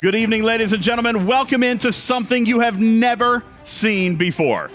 Good evening, ladies and gentlemen. Welcome into something you have never seen before.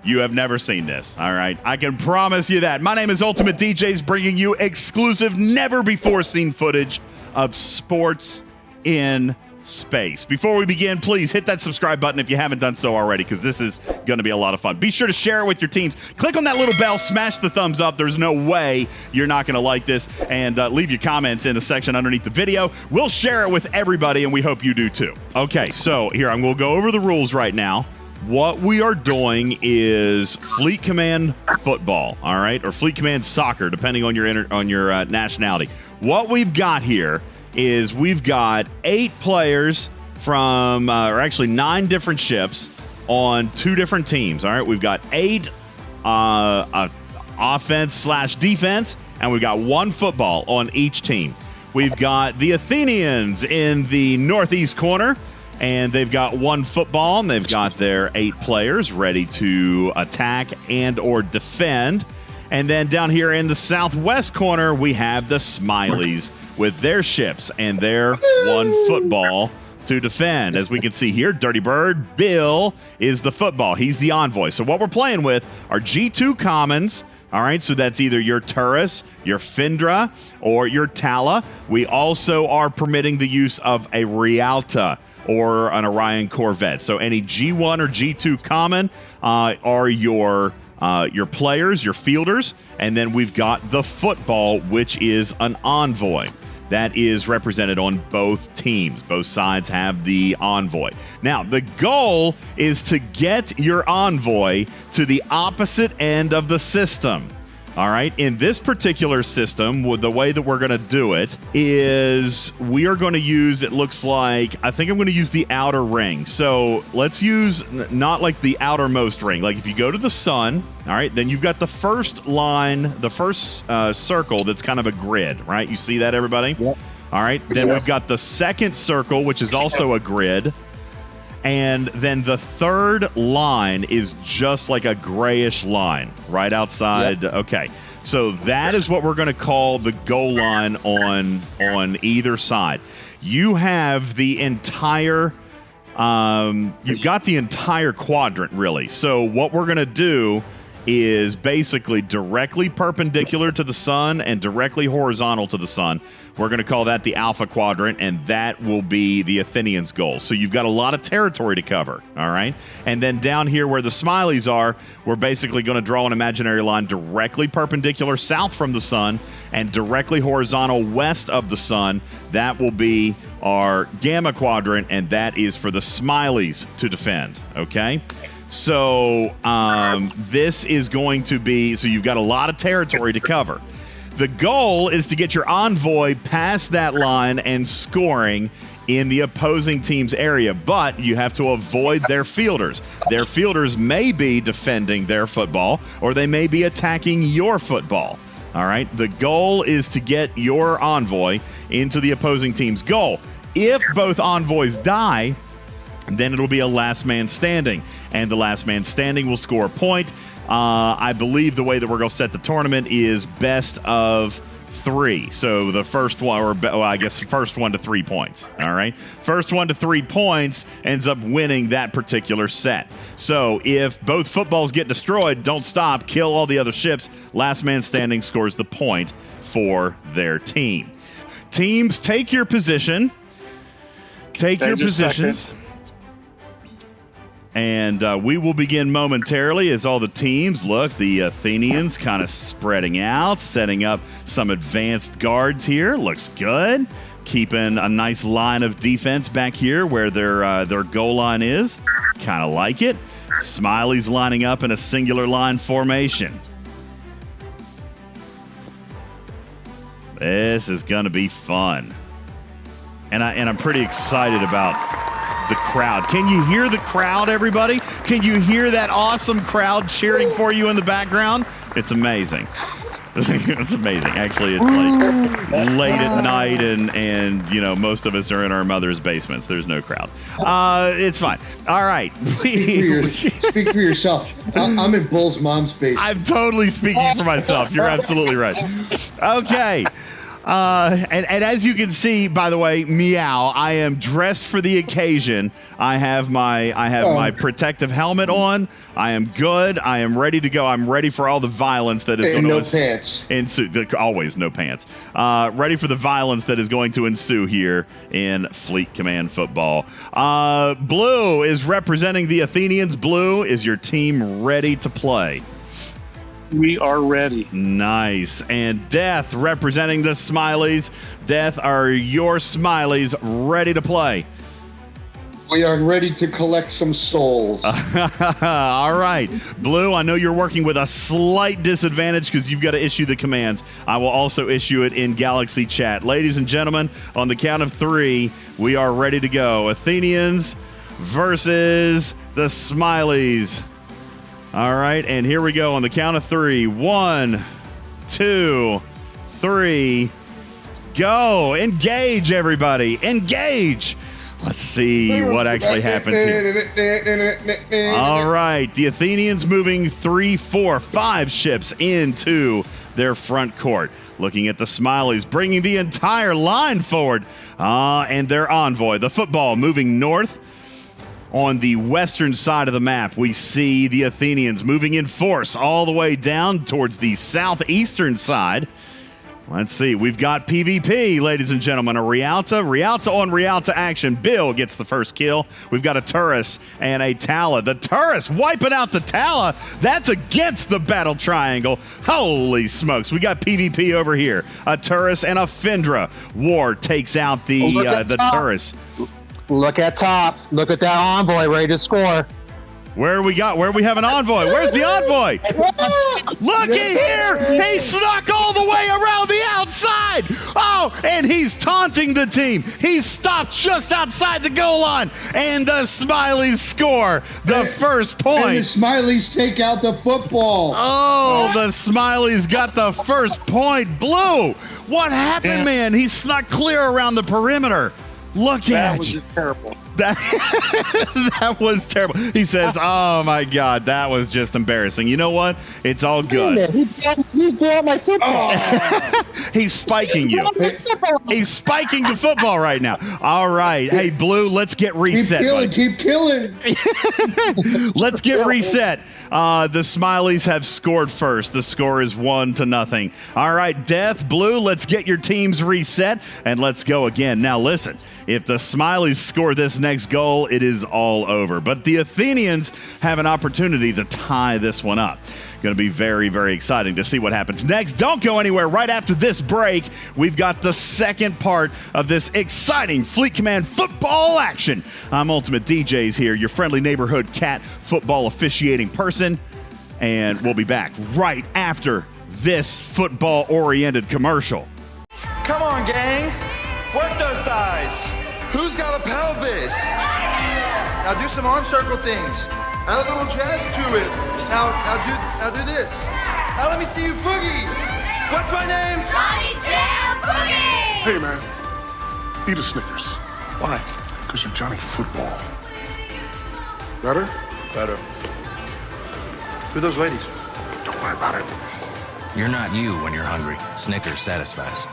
You have never seen this, all right? I can promise you that. My name is UltimatDjz, bringing you exclusive, never-before-seen footage of sports in space. Before we begin, please hit that subscribe button if you haven't done so already, because this is going to be a lot of fun. Be sure to share it with your teams. Click on that little bell, smash the thumbs up. There's no way you're not going to like this. And leave your comments in the section underneath the video. We'll share it with everybody, and we hope you do too. Okay, so here, I'm going to go over the rules right now. What we are doing is Fleet Command football, all right, or Fleet Command soccer, depending on your nationality. What we've got here is we've got 8 players from, or actually 9 different ships on 2 different teams. All right, we've got 8 offense/defense, and we've got 1 football on each team. We've got the Athenians in the northeast corner, and they've got 1 football, and they've got their 8 players ready to attack and or defend. And then down here in the southwest corner, we have the Smileys with their ships and their 1 football to defend. As we can see here, Dirty Bird Bill is the football. He's the envoy. So what we're playing with are G2 commons. All right, so that's either your Turris, your Findra, or your Tala. We also are permitting the use of a Rialta or an Orion Corvette. So any G1 or G2 common are your players, your fielders, and then we've got the football, which is an envoy. That is represented on both teams. Both sides have the envoy. Now, the goal is to get your envoy to the opposite end of the system. All right, in this particular system, the way that we're going to do it is we are going to use, it looks like, I think I'm going to use the outer ring. So let's use not like the outermost ring. Like if you go to the sun, all right, then you've got the first line, the first circle that's kind of a grid, right? You see that, everybody? Yep. All right, then we've got the second circle, which is also a grid. And then the third line is just like a grayish line right outside. Yep. Okay, so that is what we're going to call the goal line on either side. You have the entire, you've got the entire quadrant, really. So what we're going to do is basically directly perpendicular to the sun and directly horizontal to the sun. We're going to call that the Alpha Quadrant, and that will be the Athenians' goal. So you've got a lot of territory to cover, all right? And then down here where the Smileys are, we're basically going to draw an imaginary line directly perpendicular south from the sun and directly horizontal west of the sun. That will be our Gamma Quadrant, and that is for the Smileys to defend, okay? So this is going to be, so you've got a lot of territory to cover. The goal is to get your envoy past that line and scoring in the opposing team's area, but you have to avoid their fielders. Their fielders may be defending their football, or they may be attacking your football. All right, the goal is to get your envoy into the opposing team's goal. If both envoys die, then it'll be a last man standing, and the last man standing will score a point. I believe the way that we're going to set the tournament is best of 3. So the first one, or well, I guess first 1 to 3 points. All right, first 1 to 3 points ends up winning that particular set. So if both footballs get destroyed, don't stop, kill all the other ships. Last man standing scores the point for their team. Teams, take your position. Take your positions. And we will begin momentarily as all the teams, look, the Athenians kind of spreading out, setting up some advanced guards here. Looks good. Keeping a nice line of defense back here where their goal line is. Kind of like it. Smiley's lining up in a singular line formation. This is going to be fun. And I'm pretty excited about the crowd. Can you hear the crowd, everybody? Can you hear that awesome crowd cheering for you in the background? It's amazing. It's amazing. Actually, it's like late at night, and you know, most of us are in our mother's basements. There's no crowd. It's fine. All right. Speak for yourself. I'm in Bull's mom's basement. I'm totally speaking for myself. You're absolutely right. Okay. And as you can see, by the way, meow, I am dressed for the occasion. I have my protective helmet on. I am good. I am ready to go. I'm ready for all the violence that is going to ensue. Always no pants. Ready for the violence that is going to ensue here in Fleet Command football. Blue is representing the Athenians. Blue, is your team ready to play? We are ready. Nice. And Death representing the Smileys. Death, are your Smileys ready to play? We are ready to collect some souls. All right. Blue, I know you're working with a slight disadvantage because you've got to issue the commands. I will also issue it in Galaxy Chat. Ladies and gentlemen, on the count of 3, we are ready to go. Athenians versus the Smileys. All right, and here we go on the count of 3. 1, 2, 3, go. Engage, everybody. Engage. Let's see what actually happens here. All right, the Athenians moving 3, 4, 5 ships into their front court. Looking at the Smileys, bringing the entire line forward. And their envoy, the football, moving north. On the western side of the map, we see the Athenians moving in force all the way down towards the southeastern side. Let's see. We've got PvP, ladies and gentlemen. A Rialta on Rialta action. Bill gets the first kill. We've got a Turris and a Tala. The Turris wiping out the Tala. That's against the battle triangle. Holy smokes. We got PvP over here. A Turris and a Findra. War takes out the Turris. Look at top. Look at that envoy ready to score. Where we have an envoy? Where's the envoy? Looky here! He snuck all the way around the outside! Oh, and he's taunting the team. He's stopped just outside the goal line. And the Smileys score the first point. And the Smileys take out the football. Oh, the Smileys got the first point. Blue, what happened, man? He snuck clear around the perimeter. Look at you. That was terrible. That was terrible. He says, oh, my God, that was just embarrassing. You know what? It's all good. He's blowing my football. He's spiking you. He's spiking the football right now. All right. Hey, Blue, let's get reset. Keep killing. Let's get reset. The Smileys have scored first. The score is 1-0. All right, Death, Blue, let's get your teams reset, and let's go again. Now, listen. If the Smileys score this next goal, it is all over. But the Athenians have an opportunity to tie this one up. Going to be very, very exciting to see what happens next. Don't go anywhere. Right after this break, we've got the second part of this exciting Fleet Command football action. I'm UltimatDjz here, your friendly neighborhood cat football officiating person. And we'll be back right after this football-oriented commercial. Come on, gang. Work those thighs. Who's got a pelvis? Now do some arm circle things. Add a little jazz to it. Now do this. Now let me see you boogie. What's my name? Johnny Jam Boogie! Hey, man. Eat a Snickers. Why? Because you're Johnny Football. Better? Better. Who are those ladies? Don't worry about it. You're not you when you're hungry. Snickers satisfies.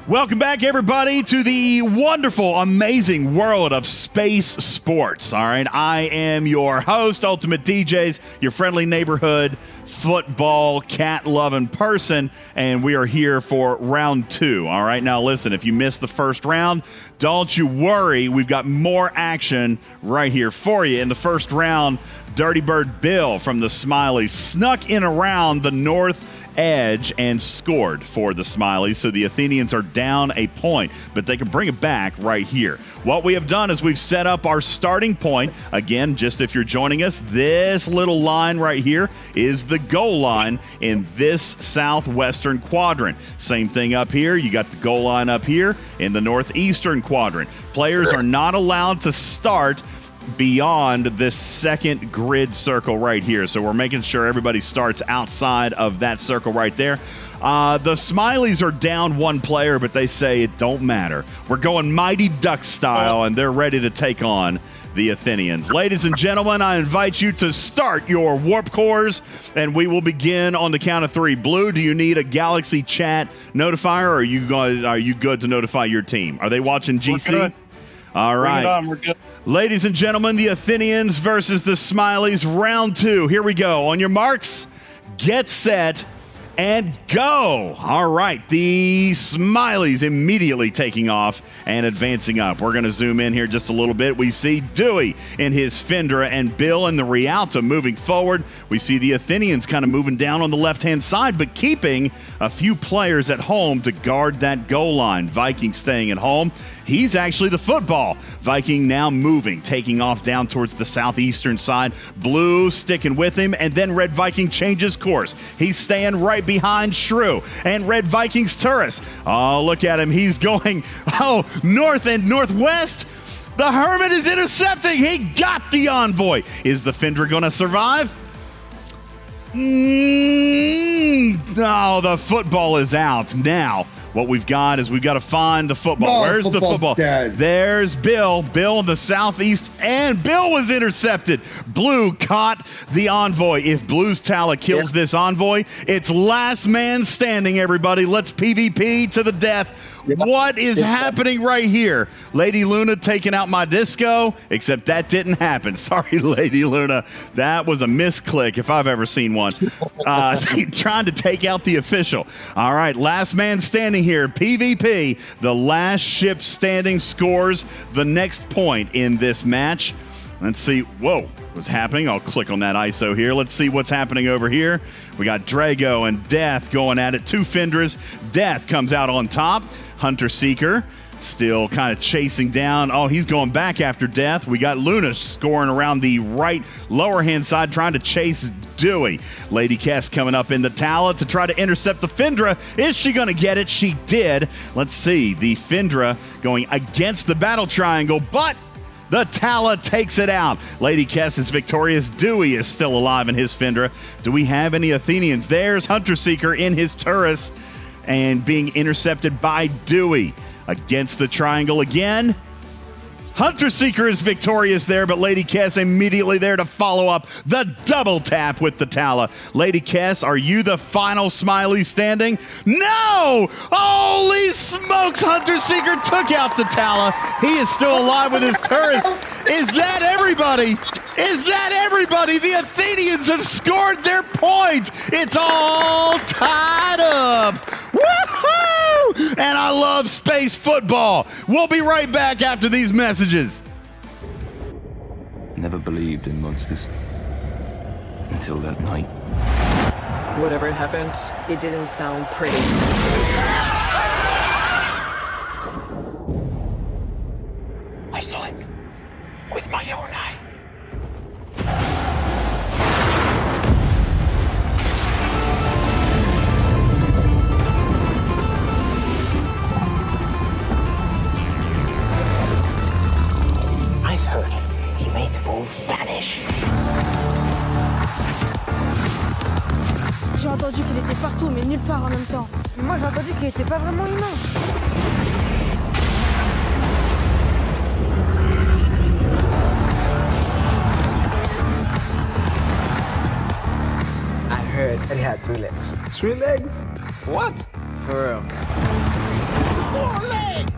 Welcome back, everybody, to the wonderful, amazing world of space sports. All right, I am your host, UltimatDjz, your friendly neighborhood football cat-loving person, and we are here for round 2. All right, now listen, if you missed the first round, don't you worry. We've got more action right here for you. In the first round, Dirty Bird Bill from the Smileys snuck in around the north edge and scored for the Smileys. So the Athenians are down a point, but they can bring it back right here. What we have done is we've set up our starting point. Again, just if you're joining us, this little line right here is the goal line in this southwestern quadrant. Same thing up here. You got the goal line up here in the northeastern quadrant. Players are not allowed to start beyond this second grid circle right here. So we're making sure everybody starts outside of that circle right there. The Smileys are down one player, but they say it don't matter. We're going Mighty Duck style, and they're ready to take on the Athenians. Ladies and gentlemen, I invite you to start your warp cores, and we will begin on the count of 3. Blue, do you need a Galaxy chat notifier, or are you good to notify your team? Are they watching GC? We're good. All right. Bring it on, we're good. Ladies and gentlemen, the Athenians versus the Smileys, round 2. Here we go. On your marks, get set, and go. All right, the Smileys immediately taking off and advancing up. We're going to zoom in here just a little bit. We see Dewey in his Findra and Bill in the Rialto moving forward. We see the Athenians kind of moving down on the left-hand side, but keeping a few players at home to guard that goal line. Viking staying at home. He's actually the football. Viking now moving, taking off down towards the southeastern side. Blue sticking with him, and then Red Viking changes course. He's staying right behind Shrew and Red Viking's Turris. Oh, look at him. He's going, north and northwest. The Hermit is intercepting. He got the envoy. Is the Findra going to survive? No, the football is out now. What we've got is we've got to find the football. No, Where's the football? Dead. There's Bill. Bill in the southeast, and Bill was intercepted. Blue caught the envoy. If Blue's Tala kills this envoy, it's last man standing, everybody. Let's PvP to the death. What is happening right here? Lady Luna taking out my disco, except that didn't happen. Sorry, Lady Luna. That was a misclick if I've ever seen one. Trying to take out the official. All right, last man standing here. PvP. The last ship standing scores the next point in this match. Let's see. Whoa, what's happening? I'll click on that ISO here. Let's see what's happening over here. We got Drago and Death going at it. 2 Findras. Death comes out on top. Hunter Seeker still kind of chasing down. Oh, he's going back after Death. We got Luna scoring around the right lower hand side, trying to chase Dewey. Lady Cass coming up in the Tala to try to intercept the Findra. Is she going to get it? She did. Let's see. The Findra going against the battle triangle, but the Tala takes it out. Lady Cass is victorious. Dewey is still alive in his Findra. Do we have any Athenians? There's Hunter Seeker in his Turris and being intercepted by Dewey. Against the triangle again. Hunter Seeker is victorious there, but Lady Cass immediately there to follow up the double tap with the Tala. Lady Cass, are you the final Smiley standing? No! Holy smokes! Hunter Seeker took out the Tala. He is still alive with his Turris. Is that everybody? Is that everybody? The Athenians have scored their point. It's all tied up. Woohoo! And I love space football. We'll be right back after these messages. Never believed in monsters until that night. Whatever happened, it didn't sound pretty. I saw it with my own eye. J'ai entendu qu'il était partout, mais nulle part en même temps. Moi, j'ai entendu qu'il était pas vraiment humain. I heard it had 3 legs. 3 legs? What? For real. 4 legs!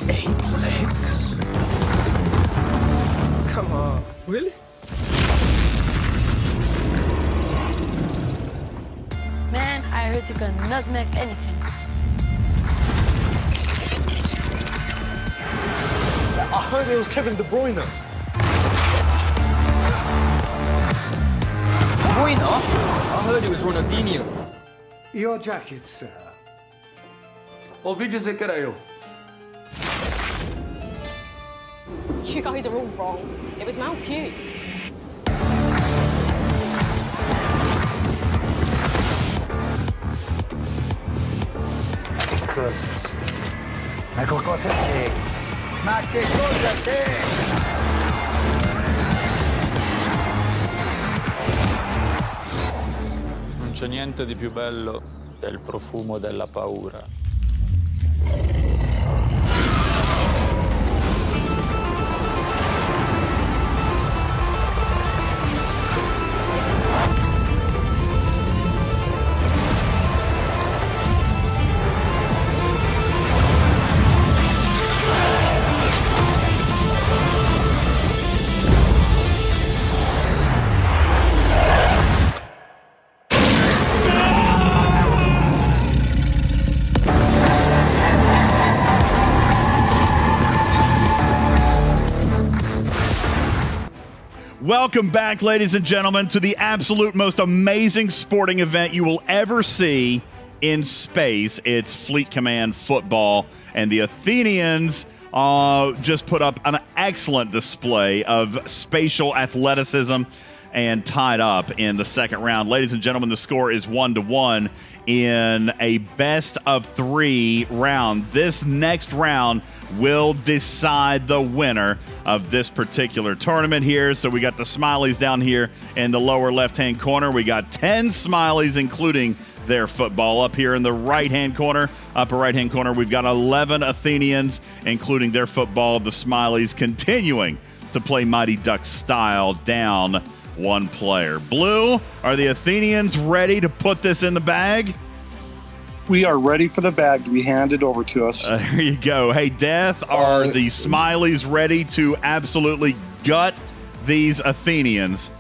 8 legs? Come on. Really? Man, I heard you can nutmeg anything. I heard it was Kevin De Bruyne. Bruyne? I heard it was Ronaldinho. Your jacket, sir. Ouvi dizer que era eu. You guys are all wrong. It was Mal Q. Ma che cosa c'è? Ma che cosa c'è? Non c'è niente di più bello del profumo della paura. Welcome back, ladies and gentlemen, to the absolute most amazing sporting event you will ever see in space. It's Fleet Command football, and the Athenians just put up an excellent display of spatial athleticism and tied up in the second round. Ladies and gentlemen, the score is 1-1 in a best-of-3 round. This next round will decide the winner of this particular tournament here. So we got the Smileys down here in the lower left-hand corner. We got 10 Smileys, including their football. Up here in the right-hand corner, upper right-hand corner, we've got 11 Athenians, including their football. The Smileys continuing to play Mighty Ducks style, down one player. Blue, are the Athenians ready to put this in the bag? We are ready for the bag to be handed over to us. There you go. Hey, Death, are the Smileys ready to absolutely gut these Athenians?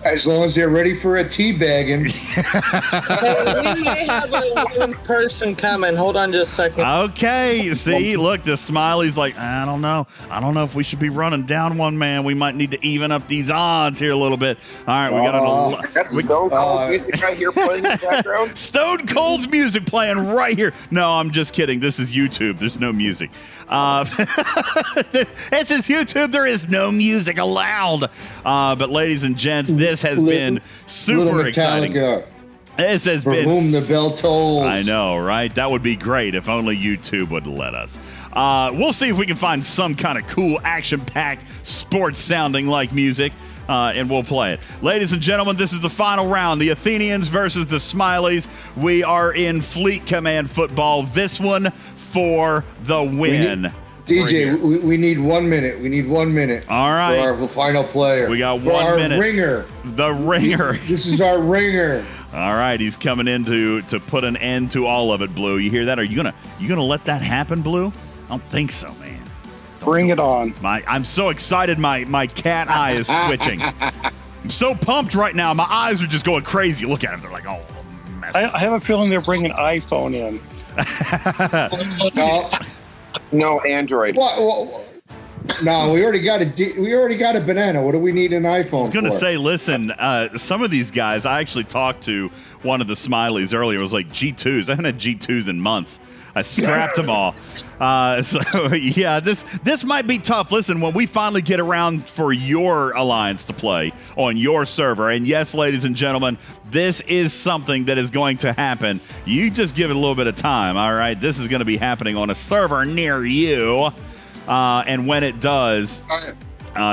As long as they're ready for a teabagging. We may have one person coming. Hold on just a second. Okay, see, look, the Smiley's like, I don't know if we should be running down one man. We might need to even up these odds here a little bit. All right, we got That's Stone Cold's music right here playing in the background. Stone Cold's music playing right here. No, I'm just kidding. This is YouTube. There's no music. This is YouTube. There is no music allowed. But ladies and gents, this has been super exciting. This has been for whom the bell tolls. I know, right? That would be great if only YouTube would let us. We'll see if we can find some kind of cool, action-packed, sports-sounding like music. And we'll play it. Ladies and gentlemen, this is the final round. The Athenians versus the Smileys. We are in Fleet Command football. This one for the win. DJ, we need 1 minute. We need 1 minute. All right. For our final player. We got 1 minute. Our ringer. The ringer. This is our ringer. All right, he's coming in to put an end to all of it, Blue. You hear that? Are you gonna let that happen, Blue? I don't think so, man. Bring it on. I'm so excited. My cat eye is twitching. I'm so pumped right now. My eyes are just going crazy. Look at them. They're like, oh, mess. I have a feeling they're bringing iPhone in. No, Android. No, we already got a banana. What do we need an iPhone for? I was going to say, listen, some of these guys, I actually talked to one of the Smileys earlier. It was like G2s. I haven't had G2s in months. I scrapped them all. So, yeah, this might be tough. Listen, when we finally get around for your alliance to play on your server, and yes, ladies and gentlemen, this is something that is going to happen. You just give it a little bit of time, all right? This is going to be happening on a server near you. And when it does,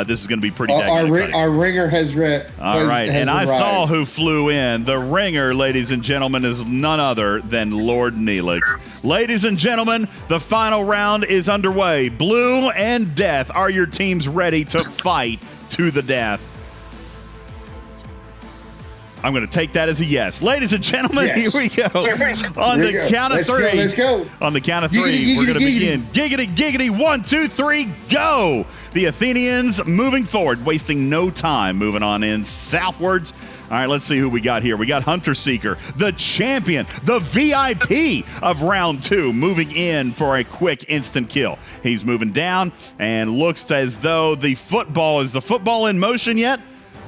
this is going to be pretty exciting. Our ringer has read. All right, and I saw who flew in. The ringer, ladies and gentlemen, is none other than Lord Neelix. Ladies and gentlemen, the final round is underway. Blue and Death, are your teams ready to fight to the death? I'm going to take that as a yes. Ladies and gentlemen, yes. Here we go. On the count of three. Let's go. On the count of three, we're going to begin. Giggity, giggity, 1, 2, 3, go. The Athenians moving forward, wasting no time, moving on in southwards. All right, let's see who we got here. We got Hunter Seeker, the champion, the VIP of round 2, moving in for a quick instant kill. He's moving down and looks as though the football, is the football in motion yet?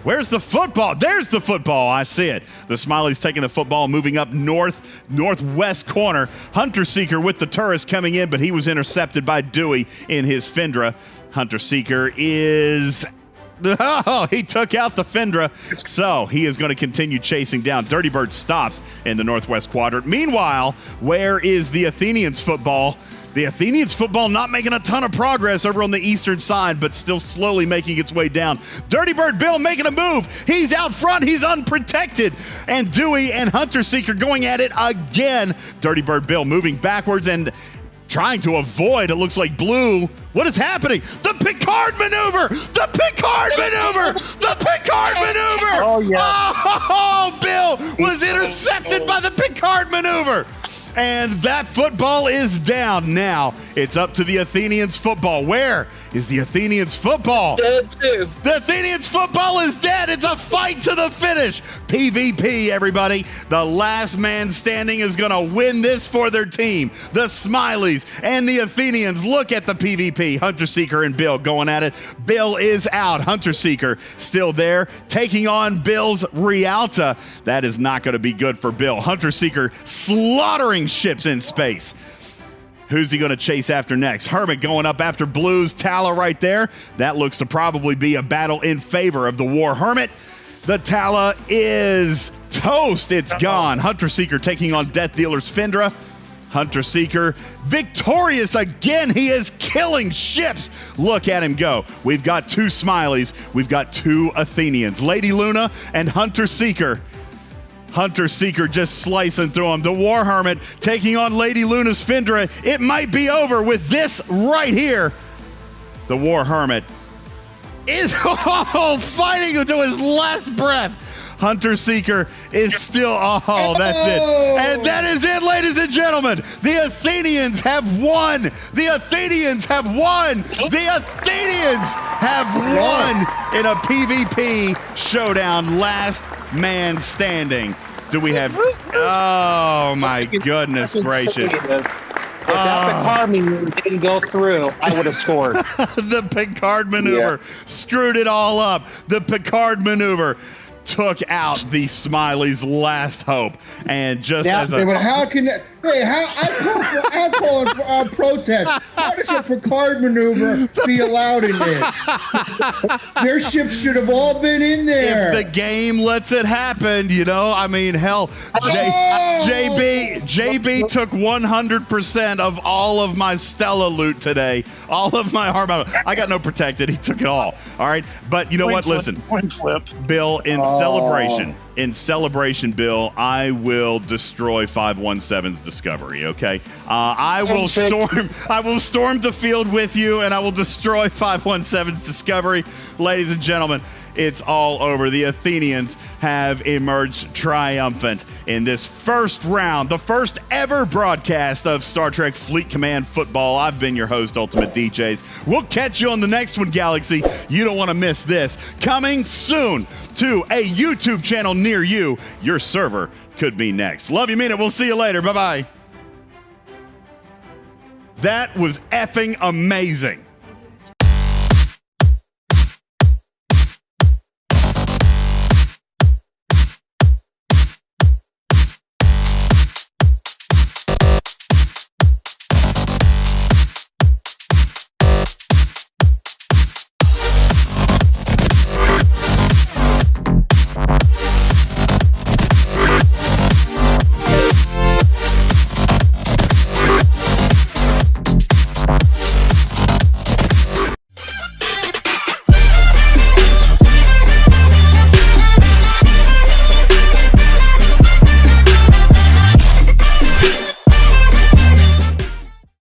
Where's the football? There's the football. I see it. The Smiley's taking the football, moving up northwest corner. Hunter Seeker with the tourist coming in, but he was intercepted by Dewey in his Fendra. Hunter Seeker is... Oh, he took out the Fendra, so he is going to continue chasing down. Dirty Bird stops in the northwest quadrant. Meanwhile, where is the Athenians football? The Athenians football not making a ton of progress over on the eastern side, but still slowly making its way down. Dirty Bird Bill making a move. He's out front. He's unprotected. And Dewey and Hunter Seeker going at it again. Dirty Bird Bill moving backwards and trying to avoid, it looks like Blue. What is happening? The Picard maneuver! The Picard maneuver! The Picard maneuver! Oh, yeah. Oh, Bill was intercepted by the Picard maneuver. And that football is down. Now it's up to the Athenians football. Where is the Athenians football. Dead too. The Athenians football is dead. It's a fight to the finish. PvP, everybody. The last man standing is going to win this for their team. The Smileys and the Athenians. Look at the PvP. Hunter Seeker and Bill going at it. Bill is out. Hunter Seeker still there, taking on Bill's Rialta. That is not going to be good for Bill. Hunter Seeker slaughtering ships in space. Who's he going to chase after next? Hermit going up after Blues. Tala right there. That looks to probably be a battle in favor of the War Hermit. The Tala is toast. It's gone. Hunter Seeker taking on Death Dealer's Findra. Hunter Seeker victorious again. He is killing ships. Look at him go. We've got 2 Smileys. We've got 2 Athenians. Lady Luna and Hunter Seeker. Hunter Seeker just slicing through him. The War Hermit taking on Lady Luna's Findra. It might be over with this right here. The War Hermit is fighting to his last breath. Hunter Seeker is still, that's it. And that is it, ladies and gentlemen. The Athenians have won. The Athenians have won. The Athenians have won in a PvP showdown. Last man standing. Do we have, oh my goodness gracious. If that Picard maneuver didn't go through, I would have scored. The Picard maneuver screwed it all up. The Picard maneuver took out the Smiley's last hope, and just as a but how can that? Hey, I'm calling for protest. How does a Picard maneuver be allowed in this? Their ships should have all been in there. If the game lets it happen, you know. I mean, hell, JB took 100% of all of my Stella loot today. All of my hard mode. I got no protected. He took it all. All right, but you know what? Listen, Bill, in celebration, Bill, I will destroy 517's Discovery. Okay, I will storm the field with you, and I will destroy 517's Discovery, ladies and gentlemen. It's all over. The Athenians have emerged triumphant in this first round, the first ever broadcast of Star Trek Fleet Command Football. I've been your host, UltimatDjz. We'll catch you on the next one, Galaxy. You don't want to miss this. Coming soon to a YouTube channel near you. Your server could be next. Love you, mean it. We'll see you later. Bye-bye. That was effing amazing.